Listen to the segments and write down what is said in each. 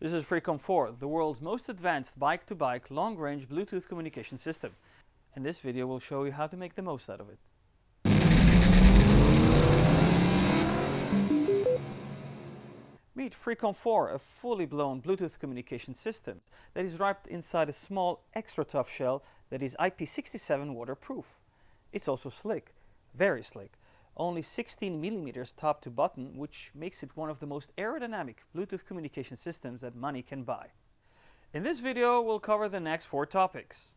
This is Freecom 4, the world's most advanced bike-to-bike long-range Bluetooth communication system. And this video will show you how to make the most out of it. Meet Freecom 4, a fully blown Bluetooth communication system that is wrapped inside a small extra tough shell that is IP67 waterproof. It's also slick, very slick. Only 16 millimeters top to bottom, which makes it one of the most aerodynamic Bluetooth communication systems that money can buy. In this video, we'll cover the next 4 topics.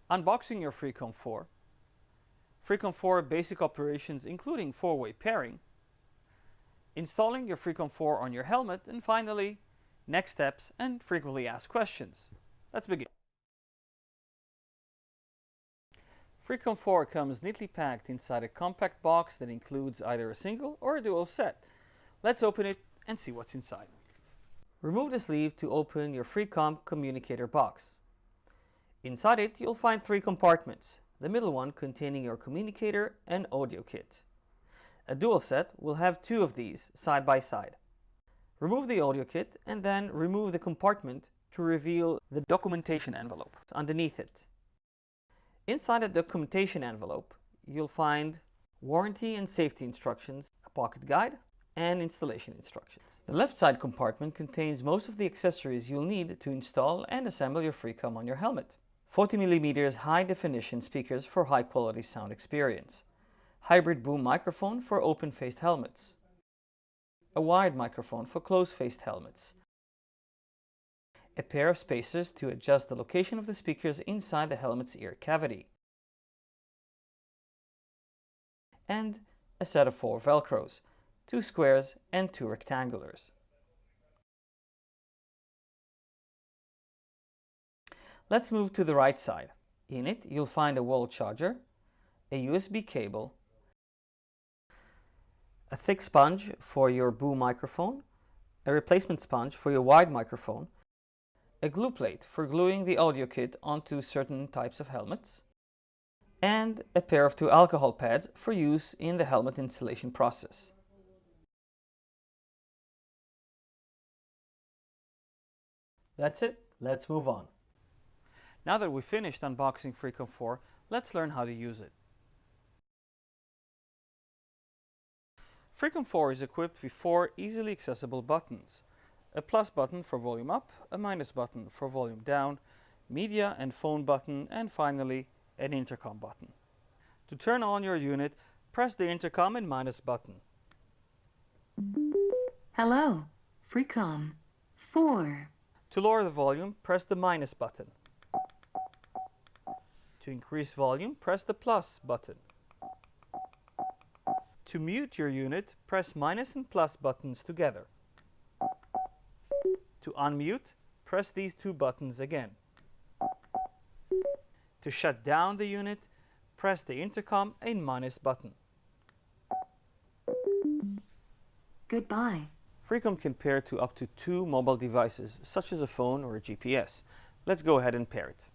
Unboxing your Freecom 4, Freecom 4 basic operations including 4-way pairing, installing your Freecom 4 on your helmet, and finally, next steps and frequently asked questions. Let's begin. Freecom 4 comes neatly packed inside a compact box that includes either a single or a dual set. Let's open it and see what's inside. Remove the sleeve to open your Freecom communicator box. Inside it, you'll find 3 compartments, the middle one containing your communicator and audio kit. A dual set will have 2 of these side by side. Remove the audio kit and then remove the compartment to reveal the documentation envelope underneath it. Inside the documentation envelope, you'll find warranty and safety instructions, a pocket guide, and installation instructions. The left side compartment contains most of the accessories you'll need to install and assemble your Freecom on your helmet. 40mm high-definition speakers for high-quality sound experience. Hybrid boom microphone for open-faced helmets. A wide microphone for closed-faced helmets. A pair of spacers to adjust the location of the speakers inside the helmet's ear cavity. And a set of 4 velcros, 2 squares and 2 rectangulars. Let's move to the right side. In it, you'll find a wall charger, a USB cable, a thick sponge for your boom microphone, a replacement sponge for your wide microphone, a glue plate for gluing the audio kit onto certain types of helmets, and a pair of 2 alcohol pads for use in the helmet installation process. That's it, let's move on. Now that we've finished unboxing Freecom 4, let's learn how to use it. Freecom 4 is equipped with 4 easily accessible buttons. A plus button for volume up, a minus button for volume down, media and phone button, and finally an intercom button. To turn on your unit, press the intercom and minus button. Hello, Freecom 4. To lower the volume, press the minus button. To increase volume, press the plus button. To mute your unit, press minus and plus buttons together. To unmute, press these 2 buttons again. To shut down the unit, press the intercom and minus button. Goodbye. Freecom can pair to up to 2 mobile devices, such as a phone or a GPS. Let's go ahead and pair it.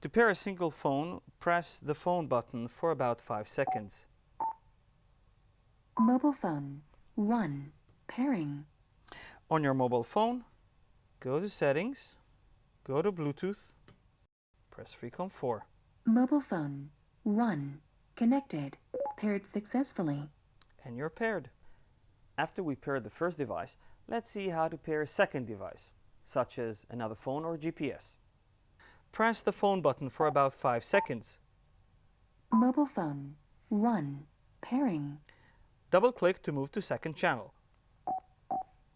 To pair a single phone, press the phone button for about 5 seconds. Mobile phone 1. Pairing. On your mobile phone, go to Settings, go to Bluetooth, press Freecom 4. Mobile phone 1. Connected. Paired successfully. And you're paired. After we paired the first device, let's see how to pair a second device, such as another phone or GPS. Press the phone button for about 5 seconds. Mobile phone 1. Pairing. Double-click to move to second channel.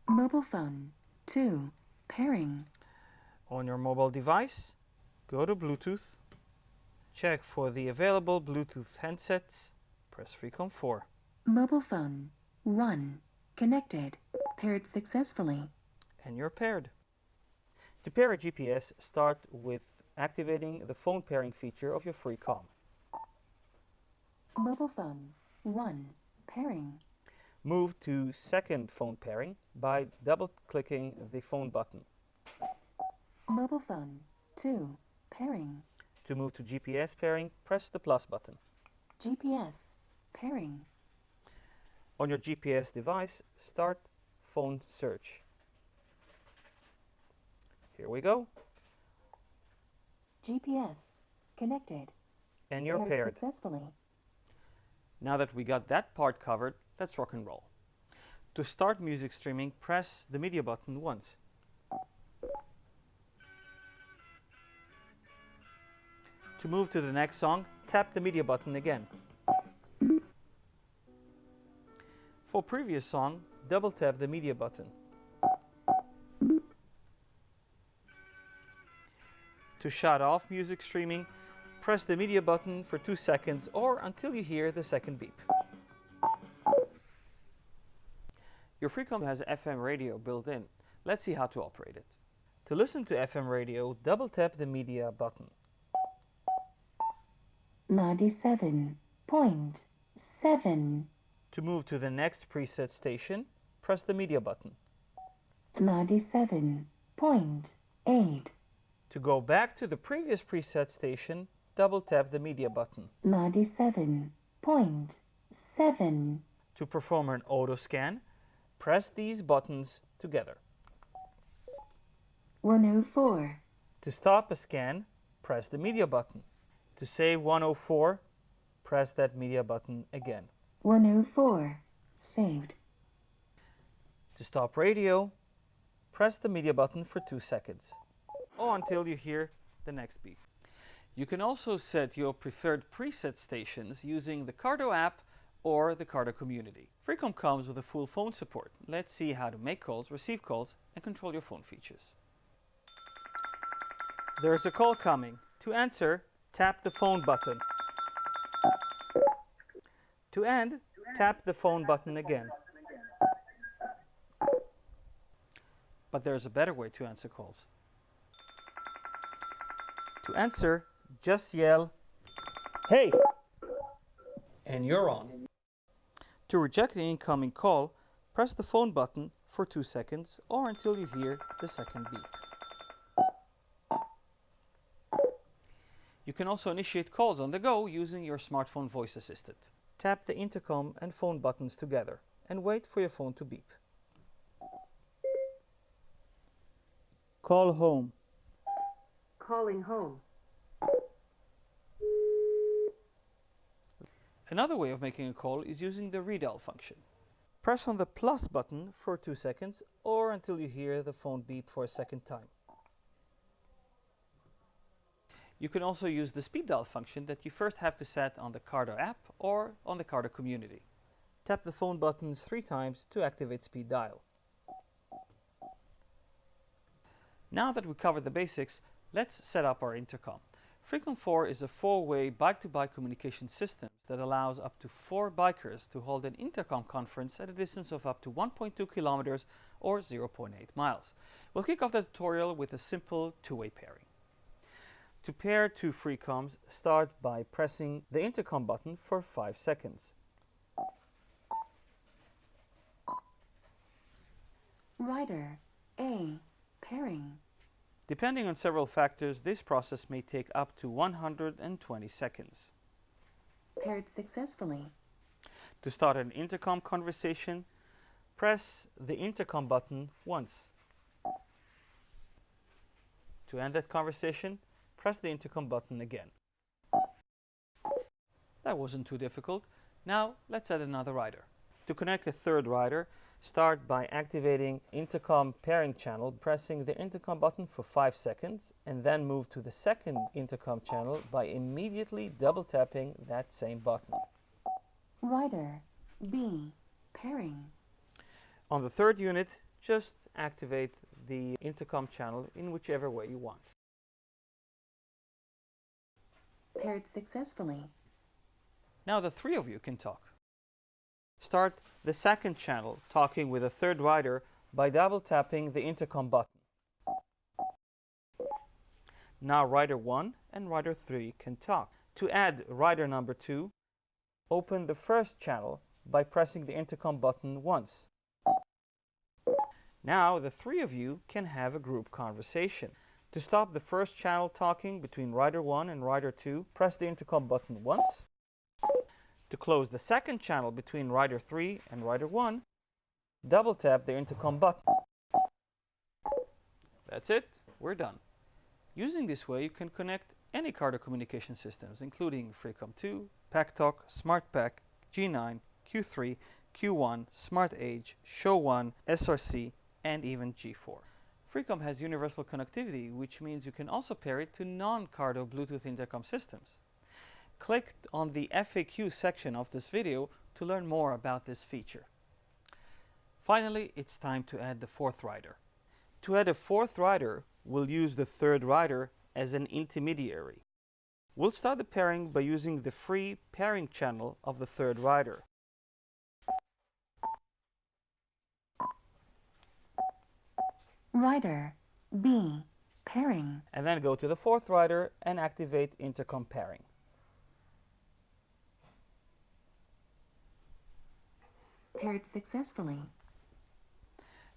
Mobile phone 2. Pairing. On your mobile device, go to Bluetooth, check for the available Bluetooth handsets, press Freecom 4. Mobile phone 1. Connected. Paired successfully. And you're paired. To pair a GPS, start with activating the phone pairing feature of your Freecom. Mobile phone 1. Pairing. Move to second phone pairing by double-clicking the phone button. Mobile phone 2. Pairing. To move to GPS pairing, press the plus button. GPS. Pairing. On your GPS device, start phone search. Here we go. GPS connected. And you're paired. Successfully. Now that we got that part covered, let's rock and roll. To start music streaming, press the media button once. To move to the next song, tap the media button again. For previous song, double tap the media button. To shut off music streaming, press the media button for 2 seconds or until you hear the second beep. Your Freecom has FM radio built in. Let's see how to operate it. To listen to FM radio, double tap the media button. 97.7. To move to the next preset station, press the media button. 97.8. To go back to the previous preset station, double tap the media button. 97.7. To perform an auto scan, press these buttons together. 104. To stop a scan, press the media button. To save 104, press that media button again. 104. Saved. To stop radio, press the media button for 2 seconds, or until you hear the next beep. You can also set your preferred preset stations using the Cardo app or the Cardo community. Freecom comes with a full phone support. Let's see how to make calls, receive calls, and control your phone features. There's a call coming. To answer, tap the phone button. To end, tap the phone button again. But there's a better way to answer calls. To answer, just yell, "Hey!" and you're on. To reject the incoming call, press the phone button for 2 seconds or until you hear the second beep. You can also initiate calls on the go using your smartphone voice assistant. Tap the intercom and phone buttons together and wait for your phone to beep. Call home. Calling home. Another way of making a call is using the redial function. Press on the plus button for 2 seconds or until you hear the phone beep for a second time. You can also use the speed dial function that you first have to set on the Cardo app or on the Cardo community. Tap the phone buttons 3 times to activate speed dial. Now that we covered the basics, let's set up our intercom. Freecom 4 is a 4-way bike-to-bike communication system that allows up to 4 bikers to hold an intercom conference at a distance of up to 1.2 kilometers or 0.8 miles. We'll kick off the tutorial with a simple 2-way pairing. To pair 2 Freecoms, start by pressing the intercom button for 5 seconds. Rider A. Pairing. Depending on several factors, this process may take up to 120 seconds. Paired successfully. To start an intercom conversation, press the intercom button once. To end that conversation, press the intercom button again. That wasn't too difficult. Now let's add another rider. To connect a third rider, start by activating intercom pairing channel, pressing the intercom button for 5 seconds, and then move to the second intercom channel by immediately double tapping that same button. Rider B. Pairing. On the third unit, just activate the intercom channel in whichever way you want. Paired successfully. Now the 3 of you can talk. Start the second channel talking with a third rider by double tapping the intercom button. Now rider 1 and rider 3 can talk. To add rider number 2, open the first channel by pressing the intercom button once. Now the 3 of you can have a group conversation. To stop the first channel talking between rider 1 and rider 2, press the intercom button once. To close the second channel between rider 3 and rider 1, double tap the intercom button. That's it. we're done. Using this way, you can connect any Cardo communication systems, including Freecom 2, PackTalk, SmartPack, G9, Q3, Q1, SmartEdge, Show1, SRC, and even G4. Freecom has universal connectivity, which means you can also pair it to non-Cardo Bluetooth intercom systems. Click on the FAQ section of this video to learn more about this feature. Finally, it's time to add the fourth rider. To add a fourth rider, we'll use the third rider as an intermediary. We'll start the pairing by using the free pairing channel of the third rider. Rider B pairing. And then go to the fourth rider and activate intercom pairing. Paired successfully.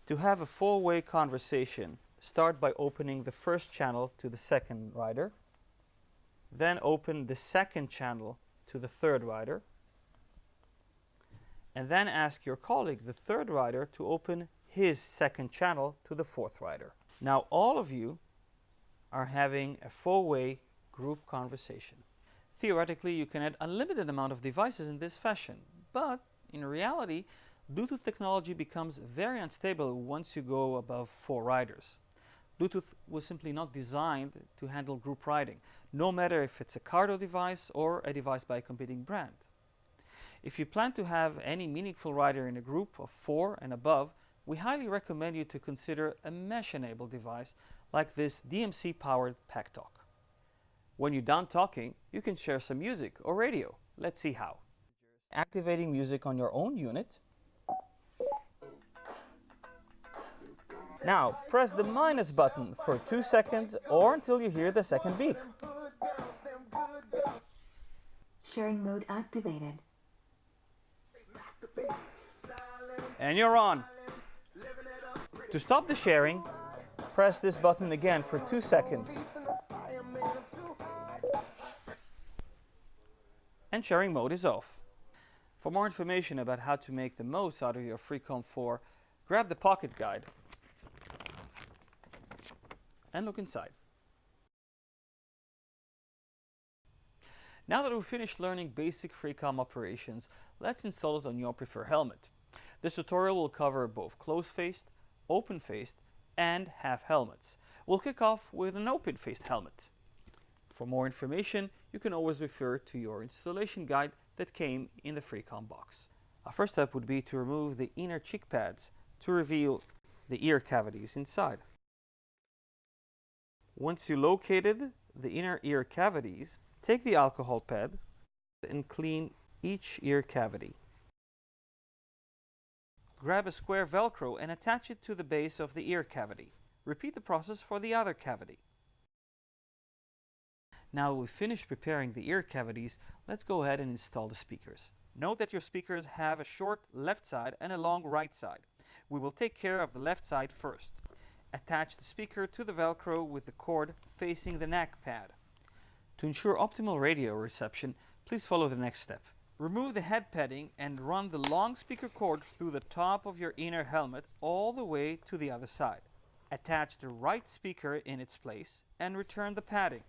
To have a four-way conversation, start by opening the first channel to the second rider, then open the second channel to the third rider, and then ask your colleague, the third rider, to open his second channel to the fourth rider. Now all of you are having a four-way group conversation. Theoretically, you can add unlimited amount of devices in this fashion, but in reality, Bluetooth technology becomes very unstable once you go above 4 riders. Bluetooth was simply not designed to handle group riding, no matter if it's a Cardo device or a device by a competing brand. If you plan to have any meaningful rider in a group of 4 and above, we highly recommend you to consider a mesh-enabled device like this DMC-powered PackTalk. When you're done talking, you can share some music or radio. Let's see how. Activating music on your own unit. Now, press the minus button for 2 seconds or until you hear the second beep. Sharing mode activated. And you're on. To stop the sharing, press this button again for 2 seconds. And sharing mode is off. For more information about how to make the most out of your Freecom 4, grab the pocket guide and look inside. Now that we've finished learning basic Freecom operations, let's install it on your preferred helmet. This tutorial will cover both closed-faced, open-faced, and half helmets. We'll kick off with an open-faced helmet. For more information, you can always refer to your installation guide that came in the Freecom box. Our first step would be to remove the inner cheek pads to reveal the ear cavities inside. Once you located the inner ear cavities, take the alcohol pad and clean each ear cavity. Grab a square Velcro and attach it to the base of the ear cavity. Repeat the process for the other cavity. Now we've finished preparing the ear cavities, let's go ahead and install the speakers. Note that your speakers have a short left side and a long right side. We will take care of the left side first. Attach the speaker to the Velcro with the cord facing the neck pad. To ensure optimal radio reception, please follow the next step. Remove the head padding and run the long speaker cord through the top of your inner helmet all the way to the other side. Attach the right speaker in its place and return the padding.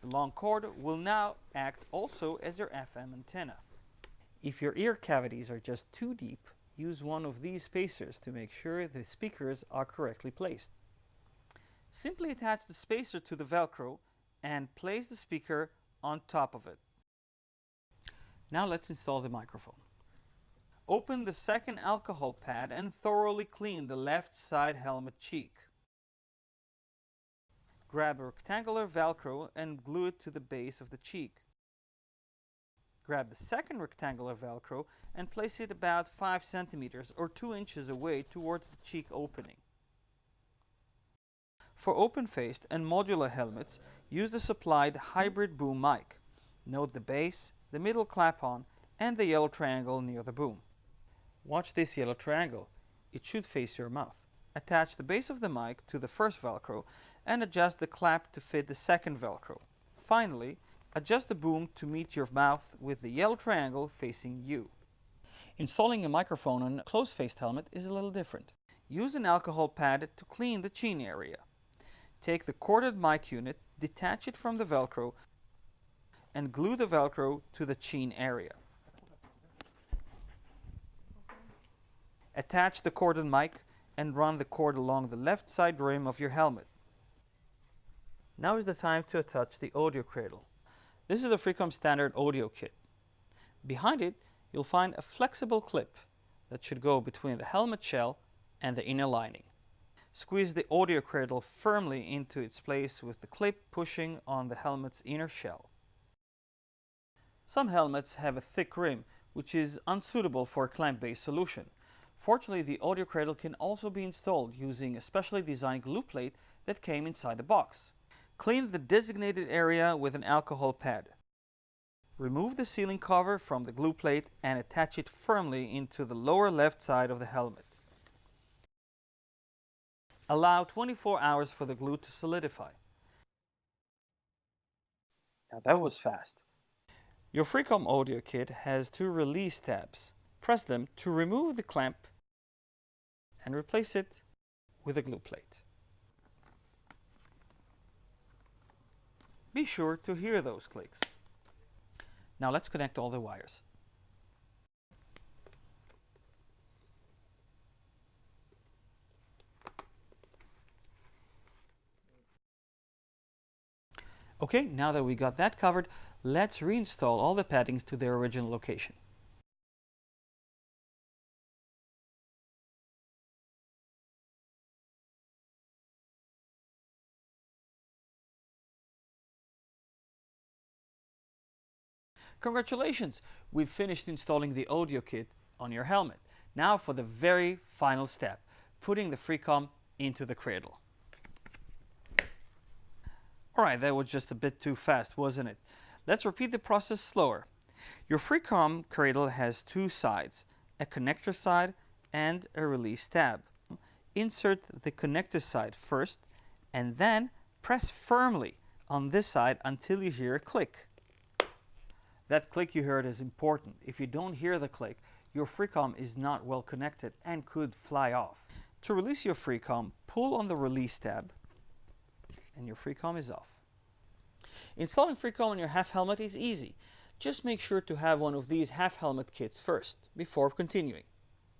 The long cord will now act also as your FM antenna. If your ear cavities are just too deep, use one of these spacers to make sure the speakers are correctly placed. Simply attach the spacer to the Velcro and place the speaker on top of it. Now let's install the microphone. Open the second alcohol pad and thoroughly clean the left side helmet cheek. Grab a rectangular Velcro and glue it to the base of the cheek. Grab the second rectangular Velcro and place it about 5 centimeters or 2 inches away towards the cheek opening. For open-faced and modular helmets, use the supplied hybrid boom mic. Note the base, the middle clap-on, and the yellow triangle near the boom. Watch this yellow triangle. It should face your mouth. Attach the base of the mic to the first Velcro and adjust the clap to fit the second Velcro. Finally, adjust the boom to meet your mouth with the yellow triangle facing you. Installing a microphone on a closed-faced helmet is a little different. Use an alcohol pad to clean the chin area. take the corded mic unit, detach it from the Velcro, and glue the Velcro to the chin area. Attach the corded mic and run the cord along the left side rim of your helmet. Now is the time to attach the audio cradle. This is the Freecom standard audio kit. Behind it, you'll find a flexible clip that should go between the helmet shell and the inner lining. Squeeze the audio cradle firmly into its place with the clip pushing on the helmet's inner shell. Some helmets have a thick rim, which is unsuitable for a clamp-based solution. Fortunately, the audio cradle can also be installed using a specially designed glue plate that came inside the box. Clean the designated area with an alcohol pad. Remove the sealing cover from the glue plate and attach it firmly into the lower left side of the helmet. Allow 24 hours for the glue to solidify. Now that was fast. Your Freecom audio kit has two release tabs. Press them to remove the clamp and replace it with a glue plate. Be sure to hear those clicks. Now let's connect all the wires. Okay, now that we got that covered, let's reinstall all the paddings to their original location. Congratulations! We've finished installing the audio kit on your helmet. Now for the very final step, putting the Freecom into the cradle. Alright, that was just a bit too fast, wasn't it? Let's repeat the process slower. Your Freecom cradle has two sides, a connector side and a release tab. Insert the connector side first and then press firmly on this side until you hear a click. That click you heard is important. If you don't hear the click, your Freecom is not well connected and could fly off. To release your Freecom, pull on the release tab and your Freecom is off. Installing Freecom on your half helmet is easy. Just make sure to have one of these half helmet kits first before continuing.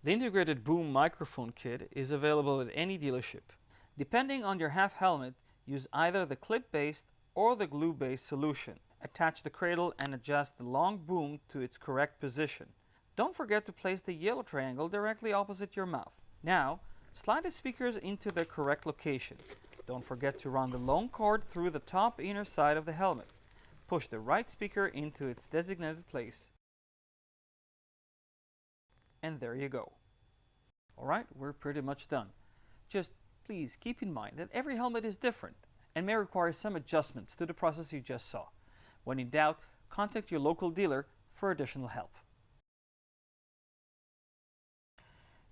The integrated boom microphone kit is available at any dealership. Depending on your half helmet, use either the clip-based or the glue-based solution. Attach the cradle and adjust the long boom to its correct position. Don't forget to place the yellow triangle directly opposite your mouth. Now, slide the speakers into their correct location. Don't forget to run the long cord through the top inner side of the helmet. Push the right speaker into its designated place. And there you go. Alright, we're pretty much done. Just please keep in mind that every helmet is different and may require some adjustments to the process you just saw. When in doubt, contact your local dealer for additional help.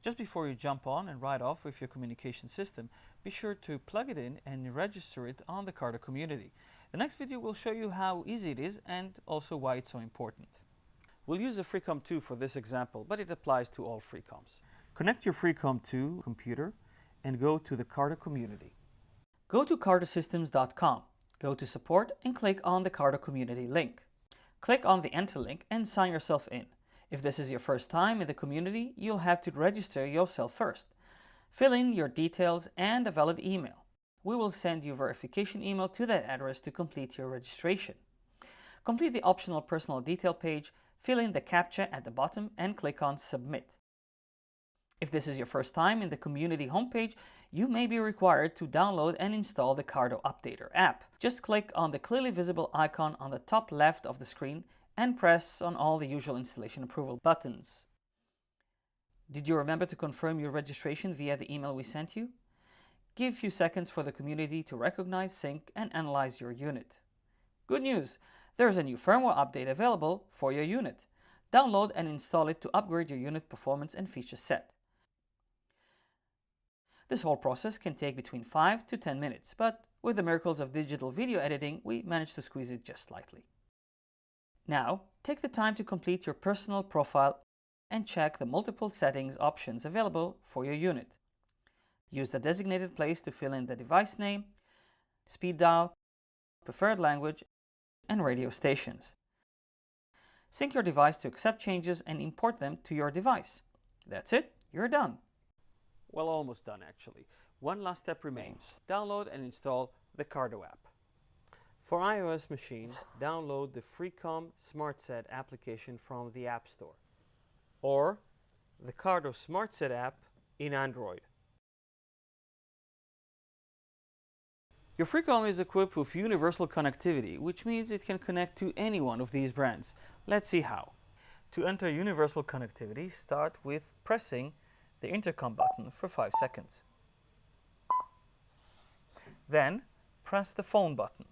Just before you jump on and ride off with your communication system, be sure to plug it in and register it on the Cardo community. The next video will show you how easy it is and also why it's so important. We'll use a Freecom 2 for this example, but it applies to all Freecoms. Connect your Freecom 2 computer and go to the Cardo community. Go to cardosystems.com. Go to support and click on the Cardo community link. Click on the enter link and sign yourself in. If this is your first time in the community, you'll have to register yourself first. Fill in your details and a valid email. We will send you a verification email to that address to complete your registration. Complete the optional personal detail page, fill in the CAPTCHA at the bottom and click on Submit. If this is your first time in the community homepage, you may be required to download and install the Cardo Updater app. Just click on the clearly visible icon on the top left of the screen and press on all the usual installation approval buttons. Did you remember to confirm your registration via the email we sent you? Give a few seconds for the community to recognize, sync, and analyze your unit. Good news! There's a new firmware update available for your unit. Download and install it to upgrade your unit performance and feature set. This whole process can take between 5 to 10 minutes, but with the miracles of digital video editing, we managed to squeeze it just slightly. Now, take the time to complete your personal profile and check the multiple settings options available for your unit. Use the designated place to fill in the device name, speed dial, preferred language, and radio stations. Sync your device to accept changes and import them to your device. That's it, you're done. Well, almost done actually. One last step remains. Download and install the Cardo app. For iOS machines, download the Freecom SmartSet application from the App Store, or the Cardo SmartSet app in Android. Your Freecom is equipped with universal connectivity, which means it can connect to any one of these brands. Let's see how. To enter universal connectivity, start with pressing the intercom button for 5 seconds. Then, press the phone button.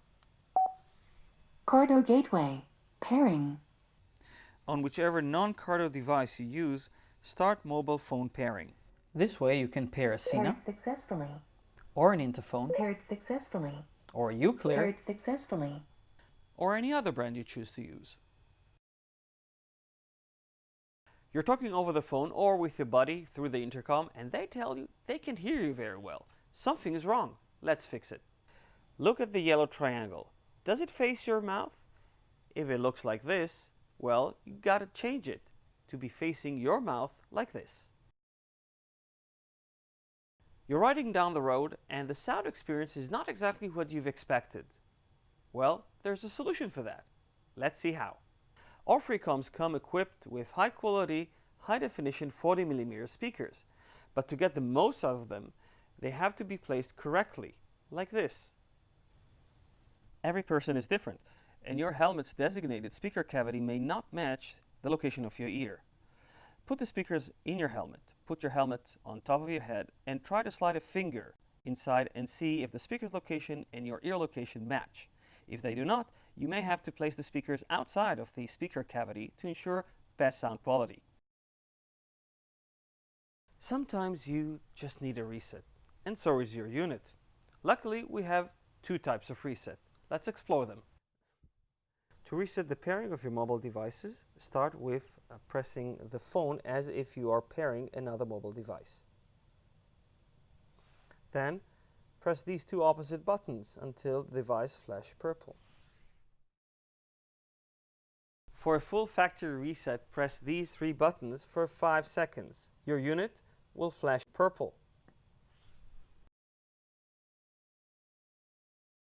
Cardo gateway. Pairing. On whichever non-Cardo device you use, start mobile phone pairing. This way you can pair a Paired successfully. or an interphone, Paired successfully. or Uclear, Paired successfully. or any other brand you choose to use. You're talking over the phone or with your buddy through the intercom, and they tell you they can hear you very well. Something is wrong. Let's fix it. Look at the yellow triangle. Does it face your mouth? If it looks like this, well, you gotta change it to be facing your mouth like this. You're riding down the road and the sound experience is not exactly what you've expected. Well, there's a solution for that. Let's see how. All Freecoms come equipped with high quality, high definition 40mm speakers, but to get the most out of them, they have to be placed correctly, like this. Every person is different, and your helmet's designated speaker cavity may not match the location of your ear. Put the speakers in your helmet, put your helmet on top of your head, and try to slide a finger inside and see if the speaker's location and your ear location match. If they do not, you may have to place the speakers outside of the speaker cavity to ensure best sound quality. Sometimes you just need a reset, and so is your unit. Luckily, we have 2 types of reset. Let's explore them. To reset the pairing of your mobile devices, start with pressing the phone as if you are pairing another mobile device. Then, press these 2 opposite buttons until the device flashes purple. For a full factory reset, press these 3 buttons for 5 seconds. Your unit will flash purple.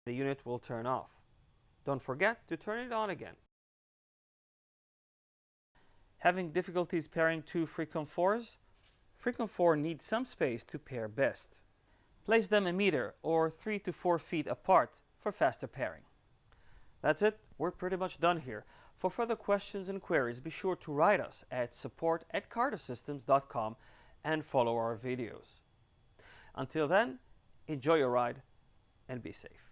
The unit will turn off. Don't forget to turn it on again. Having difficulties pairing 2 Freecom 4s? Freecom 4 needs some space to pair best. Place them a meter or 3 to 4 feet apart for faster pairing. That's it, we're pretty much done here. For further questions and queries, be sure to write us at support@cardosystems.com and follow our videos. Until then, enjoy your ride and be safe.